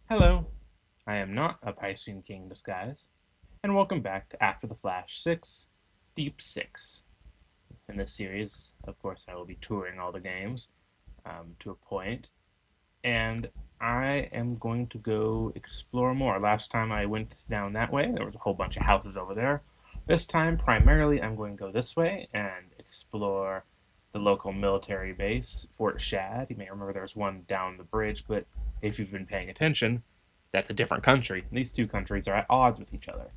Hello, I am not a Piscean King in disguise, and welcome back to After the Flash 6, Deep 6. In this series, of course, I will be touring all the games to a point, and I am going to go explore more. Last time I went down that way, there was a whole bunch of houses over there. This time, primarily, I'm going to go this way and explore the local military base, Fort Shad. You may remember there's one down the bridge, but if you've been paying attention, that's a different country. These two countries are at odds with each other.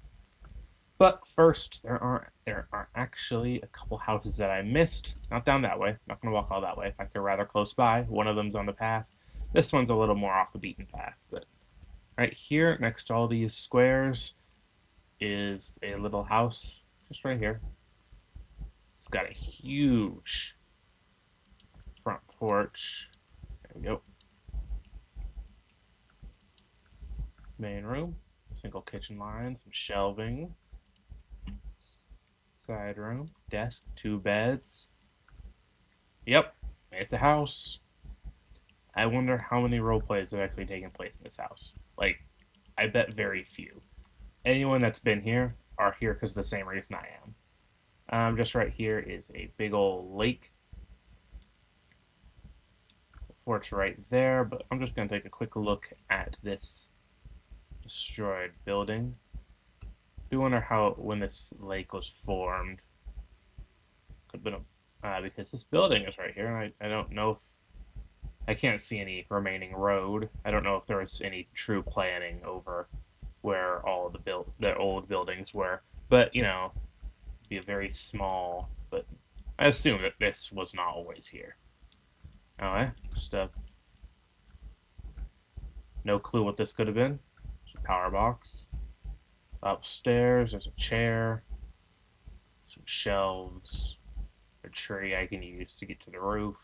But first, there are actually a couple houses that I missed. Not down that way. Not going to walk all that way. In fact, they're rather close by. One of them's on the path. This one's a little more off the beaten path. But right here, next to all these squares, is a little house. Just right here. It's got a huge front porch. There we go. Main room. Single kitchen line. Some shelving. Side room, desk, two beds. Yep, it's a house. I wonder how many role plays have actually taken place in this house. Like, I bet very few. Anyone that's been here are here because of the same reason I am. Just right here is a big old lake. The fort's right there, but I'm just going to take a quick look at this destroyed building. I do wonder how, when this lake was formed, could have been because this building is right here, and I don't know if I can't see any remaining road. I don't know if there was any true planning over where all the old buildings were, but it'd be a very small. But I assume that this was not always here. Anyway, just no clue what this could have been. There's a power box. Upstairs, there's a chair, some shelves, a tree I can use to get to the roof,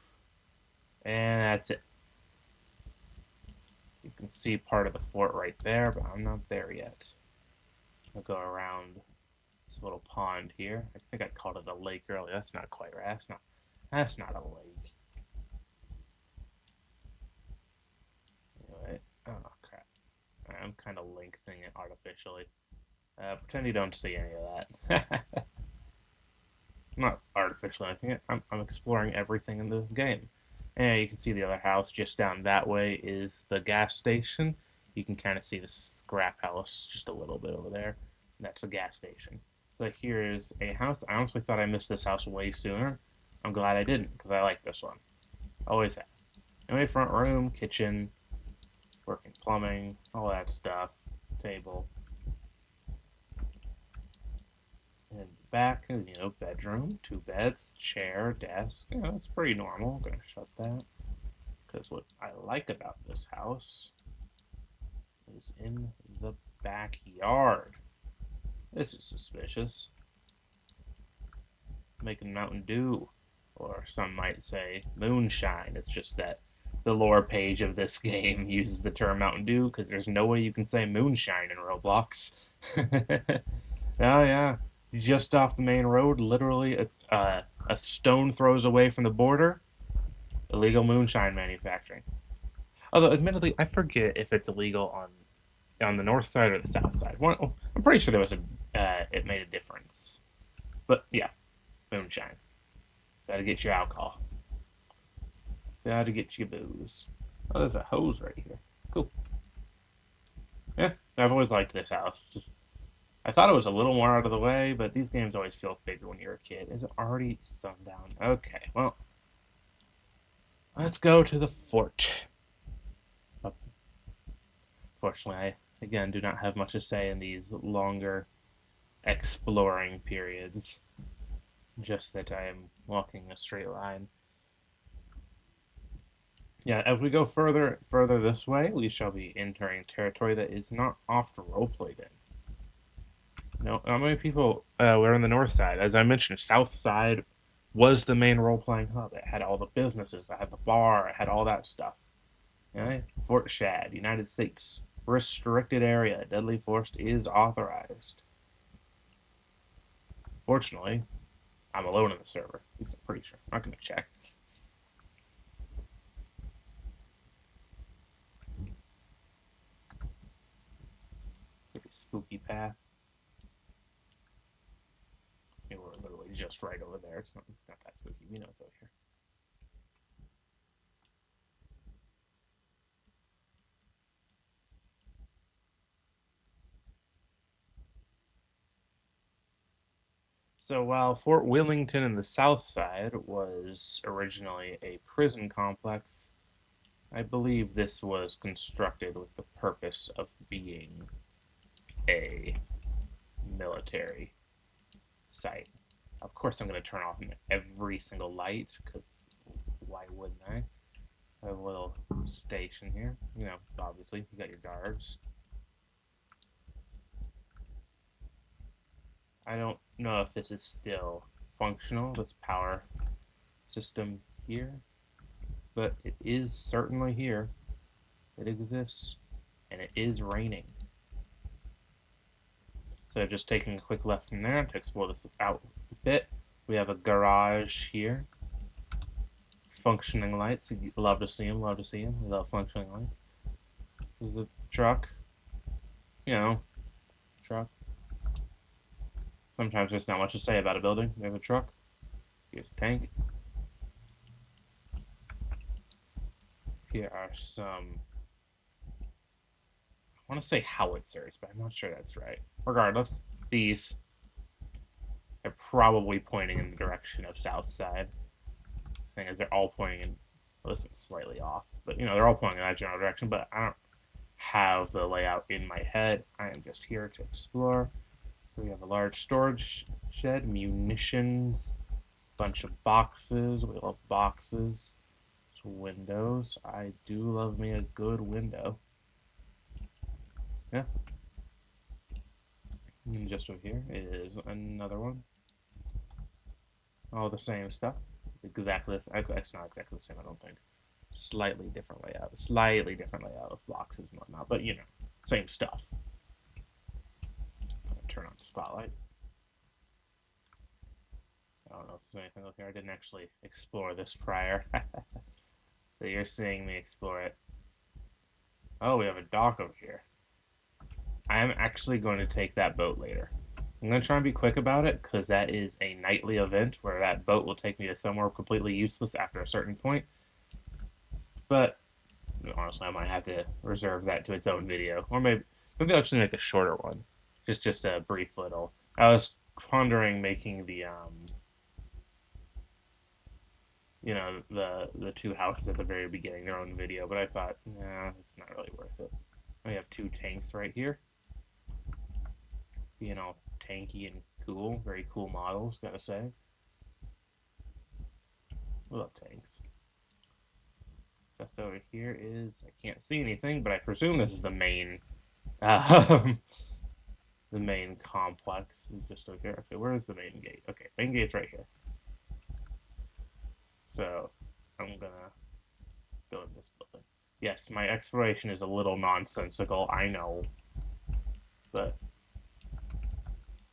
and that's it. You can see part of the fort right there, but I'm not there yet. I'll go around this little pond here. I think I called it a lake earlier. That's not quite right. That's not a lake. Anyway, oh crap. I'm kind of lengthening it artificially. Pretend you don't see any of that. I'm not artificially lengthening it. I'm exploring everything in the game. And you can see the other house just down that way is the gas station. You can kind of see the scrap house just a little bit over there. That's a gas station. So here is a house. I honestly thought I missed this house way sooner. I'm glad I didn't because I like this one. Always have. Anyway, front room, kitchen, working plumbing, all that stuff. Table. And back, bedroom, two beds, chair, desk. That's pretty normal. I'm gonna shut that because what I like about this house is in the backyard. This is suspicious. Making Mountain Dew, or some might say moonshine. It's just that the lore page of this game uses the term Mountain Dew because there's no way you can say moonshine in Roblox. Oh yeah, just off the main road, literally a stone throws away from the border. Illegal moonshine manufacturing. Although, admittedly, I forget if it's illegal on the north side or the south side. I'm pretty sure there was it made a difference. But yeah, moonshine. Gotta get your alcohol. Gotta get your booze. Oh, there's a hose right here. Cool. Yeah, I've always liked this house. Just I thought it was a little more out of the way, but these games always feel bigger when you're a kid. Is it already sundown? Okay, well, let's go to the fort. Fortunately, I again do not have much to say in these longer exploring periods. Just that I am walking a straight line. Yeah, as we go further this way, we shall be entering territory that is not often roleplayed in. No, not many people were in the north side. As I mentioned, south side was the main role-playing hub. It had all the businesses, it had the bar, it had all that stuff. Okay? Fort Shad, United States. Restricted area. Deadly force is authorized. Fortunately, I'm alone in the server. At least I'm pretty sure. I'm not going to check. spooky path. We're literally just right over there. It's not that spooky. We know it's over here. So while Fort Willington in the south side was originally a prison complex, I believe this was constructed with the purpose of being a military site. Of course, I'm going to turn off every single light because why wouldn't I? I have a little station here. Obviously, you got your guards. I don't know if this is still functional, this power system here, but it is certainly here. It exists, and it is raining. So just taking a quick left from there to explore this out a bit. We have a garage here. Functioning lights. You love to see them, love to see them. We love functioning lights. There's a truck. Truck. Sometimes there's not much to say about a building. We have a truck. Here's a tank. Here are some, I want to say howitzers, but I'm not sure that's right. Regardless, these are probably pointing in the direction of south side. The thing is, they're all pointing in, well, this one's slightly off, but they're all pointing in that general direction, but I don't have the layout in my head. I am just here to explore. We have a large storage shed, munitions, bunch of boxes. We love boxes. Windows. I do love me a good window. Yeah. And just over here is another one. All the same stuff. Exactly this. It's not exactly the same, I don't think. Slightly different layout. Slightly different layout of boxes and whatnot, but same stuff. Turn on the spotlight. I don't know if there's anything over here. I didn't actually explore this prior. So you're seeing me explore it. Oh, we have a dock over here. I am actually going to take that boat later. I'm going to try and be quick about it because that is a nightly event where that boat will take me to somewhere completely useless after a certain point. But honestly, I might have to reserve that to its own video, or maybe I'll actually make a shorter one, just a brief little. I was pondering making the two houses at the very beginning their own video, but I thought, nah, it's not really worth it. We have two tanks right here, tanky and cool, very cool models, gotta say. I love tanks. Just over here is, I can't see anything, but I presume this is the main, the main complex is just over here. Okay, where is the main gate? Okay, main gate's right here. So, I'm gonna go in this building. Yes, my exploration is a little nonsensical, I know, but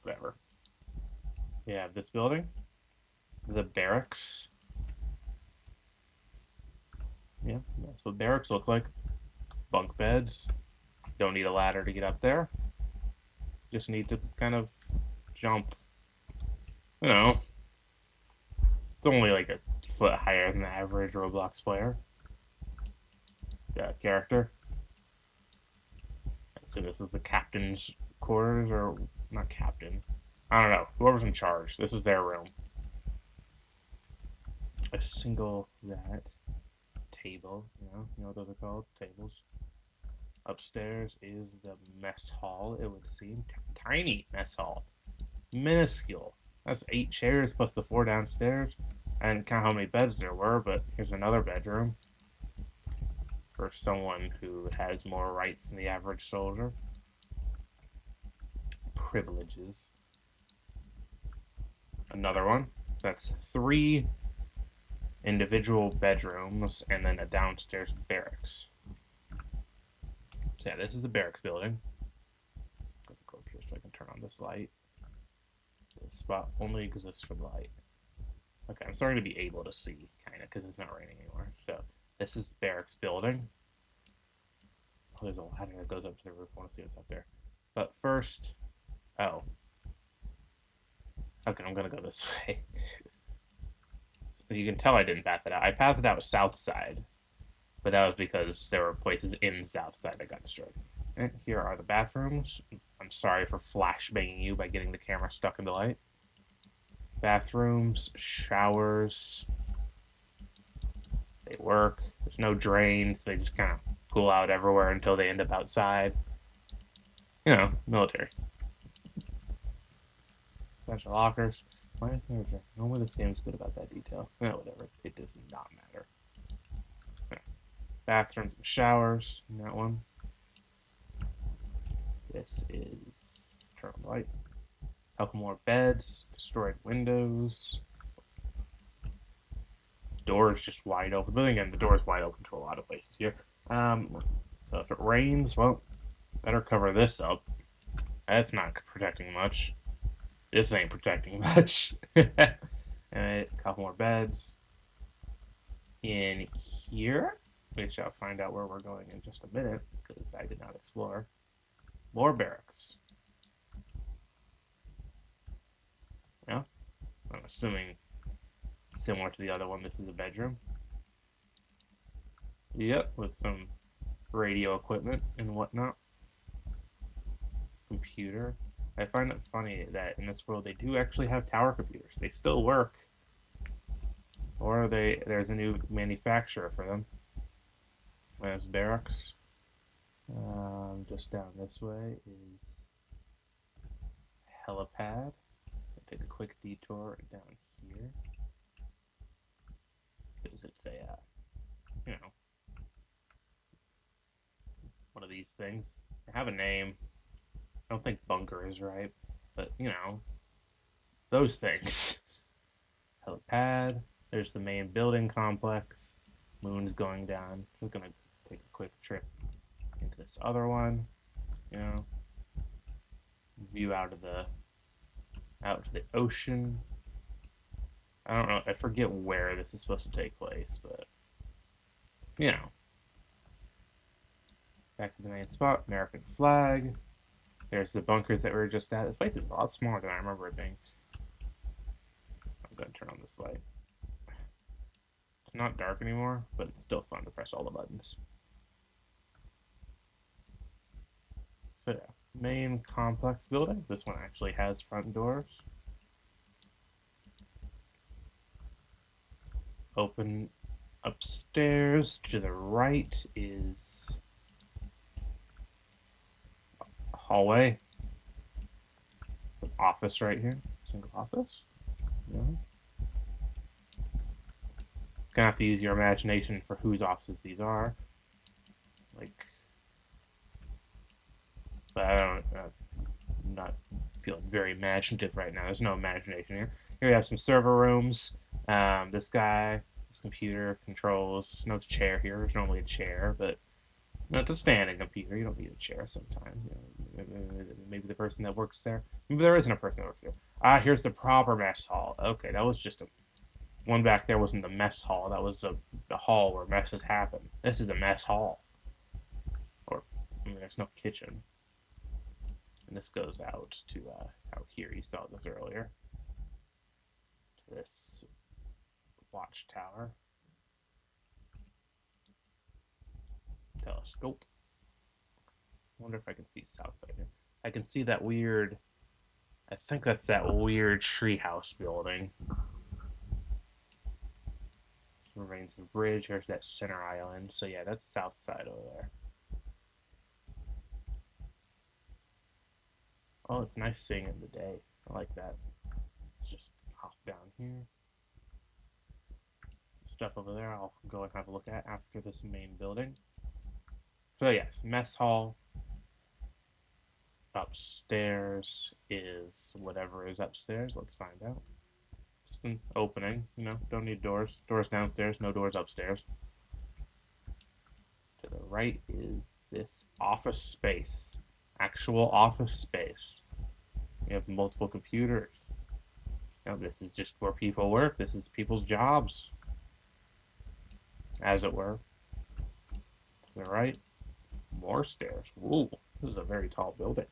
whatever. We have this building, the barracks. Yeah, that's what barracks look like. Bunk beds. Don't need a ladder to get up there. Just need to kind of jump. It's only like a foot higher than the average Roblox player. Character. So this is the captain's quarters, or not captain. I don't know. Whoever's in charge. This is their room. A single that table. You know what those are called? Tables. Upstairs is the mess hall, it would seem. Tiny mess hall. Minuscule. That's 8 chairs plus the 4 downstairs. I didn't count how many beds there were, but here's another bedroom. For someone who has more rights than the average soldier. Privileges. Another one. That's 3 individual bedrooms and then a downstairs barracks. So yeah, this is the barracks building. Go up here so I can turn on this light. This spot only exists for the light. Okay, I'm starting to be able to see, kind of, because it's not raining anymore. So this is barracks building. Oh, there's a ladder that goes up to the roof. I want to see what's up there. But first, oh, okay, I'm gonna go this way. So you can tell I didn't path it out. I pathed it out south side, but that was because there were places in south side that got destroyed. And here are the bathrooms. I'm sorry for flashbanging you by getting the camera stuck in the light. Bathrooms, showers, they work. There's no drains. They just kind of pool out everywhere until they end up outside. You know, military. Bunch of lockers. Why is there a drain? Normally this game's good about that detail. No, whatever. It does not matter. Yeah. Bathrooms and showers in that one. This is turn on the light. Couple more beds. Destroyed windows. Doors just wide open. But again, the door is wide open to a lot of places here. So if it rains, well, better cover this up. That's not protecting much. This ain't protecting much. And a couple more beds in here, which I'll find out where we're going in just a minute because I did not explore. More barracks. Yeah, I'm assuming similar to the other one, this is a bedroom. Yep, with some radio equipment and whatnot. Computer. I find it funny that in this world they do actually have tower computers. They still work. Or there's a new manufacturer for them. There's barracks. Just down this way is helipad. I'll take a quick detour down here. Because it's a, you know, one of these things. They have a name. I don't think bunker is right, but you know, those things. Helipad. There's the main building complex. Moon's going down. We're gonna take a quick trip into this other one. You know, view out to the ocean. I don't know. I forget where this is supposed to take place, but you know, back to the main spot. American flag. There's the bunkers that we were just at. This place is a lot smaller than I remember it being. I'm gonna turn on this light. It's not dark anymore, but it's still fun to press all the buttons. So yeah, main complex building. This one actually has front doors. Open upstairs. To the right is a hallway. An office right here. Single office. Yeah. Gonna have to use your imagination for whose offices these are. Like, but I don't. I'm not feeling very imaginative right now. There's no imagination here. Here we have some server rooms. This guy, this computer controls. There's no chair here. There's normally a chair, but it's a standing computer. You don't need a chair sometimes. You know, maybe the person that works there. Maybe there isn't a person that works there. Here's the proper mess hall. Okay, that was just a one back there wasn't the mess hall. That was the hall where messes happen. This is a mess hall. Or, I mean, there's no kitchen. And this goes out to out here. You saw this earlier. To this watchtower. Telescope. I wonder if I can see south side here. I can see that weird. I think that's that weird treehouse building. Remains of bridge. Here's that center island. So yeah, that's south side over there. Oh, it's nice seeing it in the day. I like that. Let's just hop down here. Some stuff over there I'll go and have a look at after this main building. So yes, mess hall. Upstairs is whatever is upstairs. Let's find out. Just an opening, you know, don't need doors. Doors downstairs, no doors upstairs. To the right is this office space. Actual office space. We have multiple computers. You know, this is just where people work. This is people's jobs, as it were. To the right, more stairs. Ooh, this is a very tall building.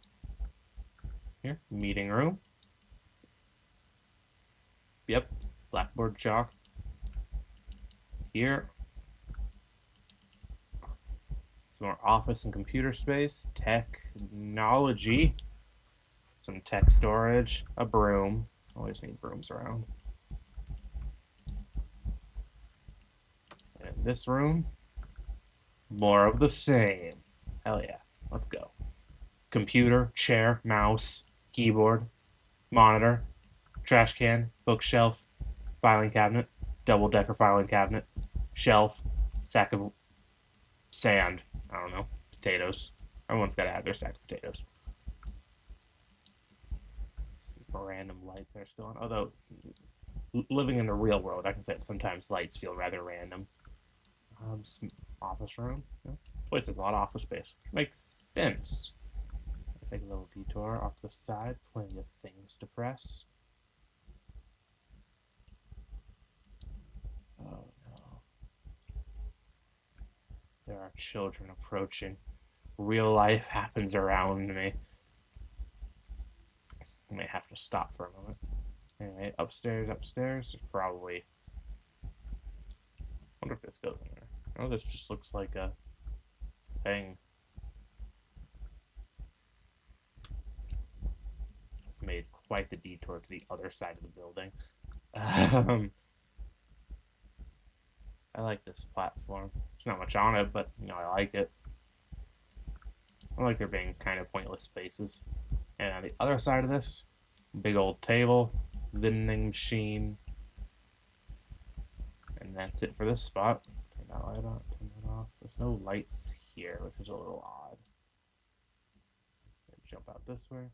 Here, meeting room. Yep, blackboard chalk. Here, some more office and computer space. Technology. Some tech storage. A broom. Always need brooms around. And this room, more of the same. Hell yeah. Let's go. Computer, chair, mouse, keyboard, monitor, trash can, bookshelf, filing cabinet, double decker filing cabinet, shelf, sack of sand. I don't know. Potatoes. Everyone's got to have their sack of potatoes. Some random lights that are still on. Although, living in the real world, I can say that sometimes lights feel rather random. Some office room. Yeah. Place has a lot of office space. Makes sense. Take a little detour off to the side. Plenty of things to press. Oh no. There are children approaching. Real life happens around me. I may have to stop for a moment. Anyway, upstairs. There's probably. I wonder if this goes in there. Oh, this just looks like a thing. Made quite the detour to the other side of the building. I like this platform. There's not much on it, but I like it. I like there being kind of pointless spaces. And on the other side of this, big old table, vending machine, and that's it for this spot. Turn that light on, turn that off. There's no lights here, which is a little odd. Jump out this way.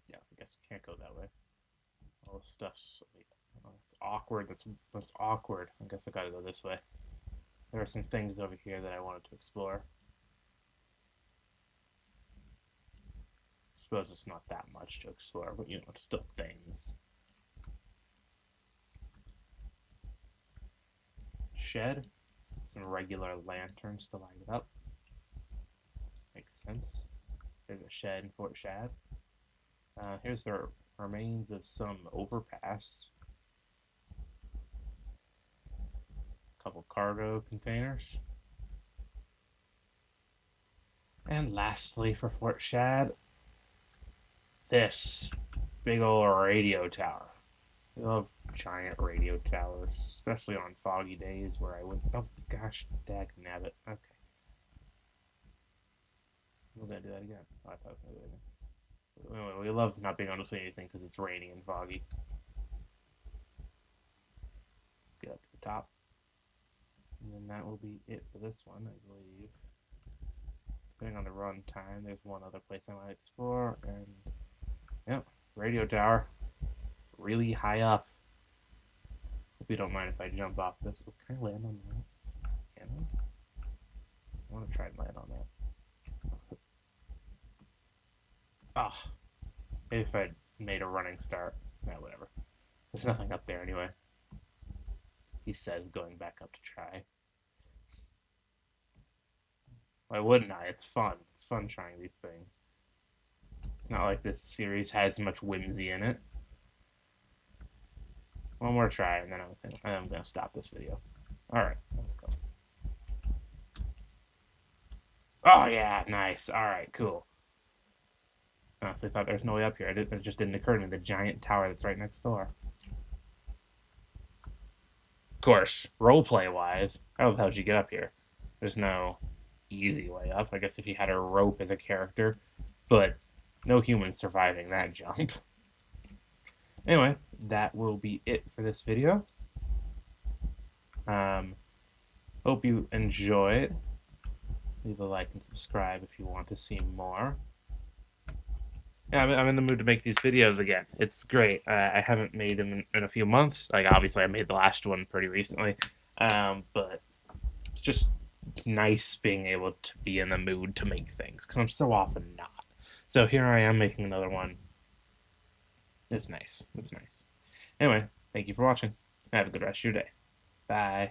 Yeah, I guess we can't go that way. All this stuff's it's awkward. That's awkward. I guess I gotta go this way. There are some things over here that I wanted to explore. I suppose it's not that much to explore, but it's still things. Shed. Some regular lanterns to light it up. Makes sense. There's a shed in Fort Shad. Here's the remains of some overpass. A couple cargo containers. And lastly, for Fort Shad, this big old radio tower. I love giant radio towers, especially on foggy days where I wouldn't. Oh gosh, dag nabbit. Okay. We're gonna do that again. Oh, I thought I was gonna do it again. Anyway, we love not being able to see anything because it's rainy and foggy. Let's get up to the top. And then that will be it for this one, I believe. Depending on the run time, there's one other place I might explore, and yep, radio tower. Really high up. Hope you don't mind if I jump off this. Oh, can I land on that? Can I? I want to try and land on that. Ah, oh, maybe if I made a running start. Yeah, whatever. There's nothing up there anyway. He says, going back up to try. Why wouldn't I? It's fun. It's fun trying these things. It's not like this series has much whimsy in it. One more try, and then I'm gonna stop this video. All right, let's go. Oh yeah, nice. All right, cool. I honestly thought there's no way up here. It just didn't occur to me. The giant tower that's right next door. Of course, roleplay wise, how the hell did you get up here? There's no easy way up. I guess if you had a rope as a character, but no human surviving that jump. Anyway, that will be it for this video. Hope you enjoyed. Leave a like and subscribe if you want to see more. Yeah, I'm in the mood to make these videos again. It's great. I haven't made them in a few months. Like, obviously, I made the last one pretty recently. But it's just nice being able to be in the mood to make things, because I'm so often not. So here I am making another one. It's nice. It's nice. Anyway, thank you for watching. Have a good rest of your day. Bye.